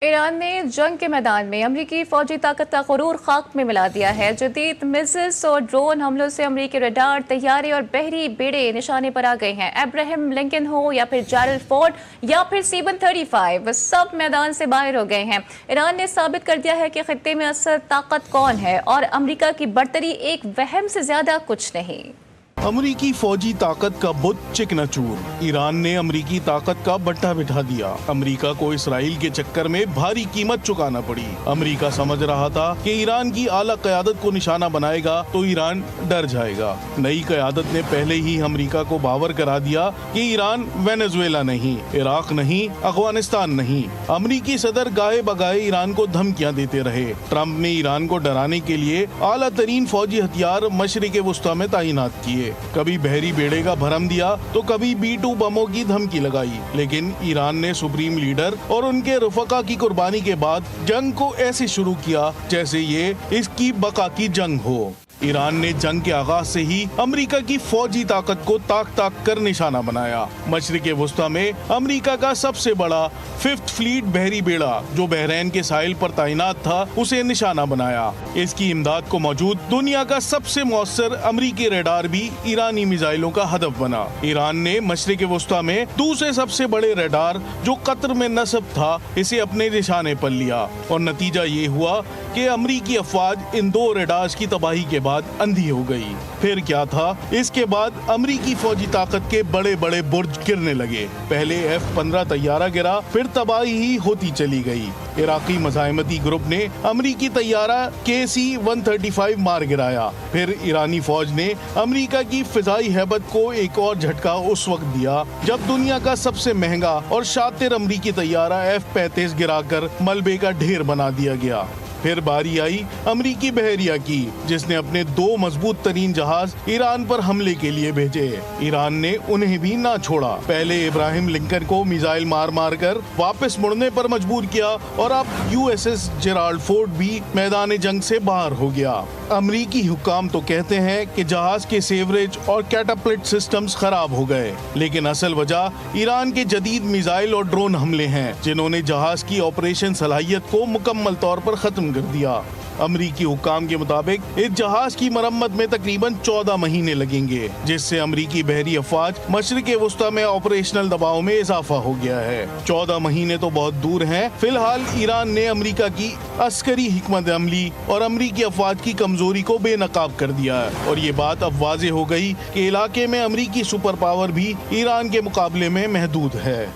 ایران نے جنگ کے میدان میں امریکی فوجی طاقت کا غرور خاک میں ملا دیا ہے۔ جدید میزائلز اور ڈرون حملوں سے امریکی ریڈار، طیارے اور بحری بیڑے نشانے پر آ گئے ہیں۔ ابراہیم لنکن ہو یا پھر جیرالڈ فورڈ یا پھر C-135 سب میدان سے باہر ہو گئے ہیں۔ ایران نے ثابت کر دیا ہے کہ خطے میں اصل طاقت کون ہے اور امریکہ کی برتری ایک وہم سے زیادہ کچھ نہیں۔ امریکی فوجی طاقت کا بت چکنا چور۔ ایران نے امریکی طاقت کا بٹھا بٹھا دیا۔ امریکہ کو اسرائیل کے چکر میں بھاری قیمت چکانا پڑی۔ امریکہ سمجھ رہا تھا کہ ایران کی اعلیٰ قیادت کو نشانہ بنائے گا تو ایران ڈر جائے گا۔ نئی قیادت نے پہلے ہی امریکہ کو باور کرا دیا کہ ایران وینزویلا نہیں، عراق نہیں، افغانستان نہیں۔ امریکی صدر گاہے بگاہے ایران کو دھمکیاں دیتے رہے۔ ٹرمپ نے ایران کو ڈرانے کے لیے اعلیٰ ترین فوجی ہتھیار مشرق وسطیٰ میں تعینات کیے۔ کبھی بحری بیڑے کا بھرم دیا تو کبھی B-2 بموں کی دھمکی لگائی، لیکن ایران نے سپریم لیڈر اور ان کے رفقا کی قربانی کے بعد جنگ کو ایسے شروع کیا جیسے یہ اس کی بقا کی جنگ ہو۔ ایران نے جنگ کے آغاز سے ہی امریکہ کی فوجی طاقت کو تاک تاک کر نشانہ بنایا۔ مشرق وسطیٰ میں امریکہ کا سب سے بڑا 5th فلیٹ بحری بیڑا جو بحرین کے ساحل پر تعینات تھا اسے نشانہ بنایا۔ اس کی امداد کو موجود دنیا کا سب سے مؤثر امریکی ریڈار بھی ایرانی میزائلوں کا ہدف بنا۔ ایران نے مشرق وسطیٰ میں دوسرے سب سے بڑے ریڈار جو قطر میں نصب تھا اسے اپنے نشانے پر لیا، اور نتیجہ یہ ہوا کہ امریکی افواج ان دو ریڈارز کی تباہی کے بعد اندھی ہو گئی۔ پھر کیا تھا؟ اس کے بعد امریکی فوجی طاقت کے بڑے بڑے برج گرنے لگے۔ پہلے F-15 طیارہ گرا، پھر تباہی ہی ہوتی چلی گئی۔ عراقی مزاحمتی گروپ نے امریکی طیارہ KC-135 مار گرایا۔ پھر ایرانی فوج نے امریکہ کی فضائی ہیبت کو ایک اور جھٹکا اس وقت دیا جب دنیا کا سب سے مہنگا اور شاطر امریکی طیارہ F-35 گرا کر ملبے کا ڈھیر بنا دیا گیا۔ پھر باری آئی امریکی بحریہ کی، جس نے اپنے 2 مضبوط ترین جہاز ایران پر حملے کے لیے بھیجے۔ ایران نے انہیں بھی نہ چھوڑا۔ پہلے ابراہیم لنکن کو میزائل مار مار کر واپس مڑنے پر مجبور کیا، اور اب USS جیرالڈ فورڈ بھی میدان جنگ سے باہر ہو گیا۔ امریکی حکام تو کہتے ہیں کہ جہاز کے سیوریج اور کیٹاپلٹ سسٹمز خراب ہو گئے، لیکن اصل وجہ ایران کے جدید میزائل اور ڈرون حملے ہیں جنہوں نے جہاز کی آپریشن صلاحیت کو مکمل طور پر ختم کر دیا۔ امریکی حکام کے مطابق اس جہاز کی مرمت میں تقریباً 14 مہینے لگیں گے، جس سے امریکی بحری افواج مشرق وسطیٰ میں آپریشنل دباؤ میں اضافہ ہو گیا ہے۔ 14 مہینے تو بہت دور ہیں۔ فی الحال ایران نے امریکہ کی عسکری حکمت عملی اور امریکی افواج کی کمزوری کو بے نقاب کر دیا ہے، اور یہ بات اب واضح ہو گئی کہ علاقے میں امریکی سپر پاور بھی ایران کے مقابلے میں محدود ہے۔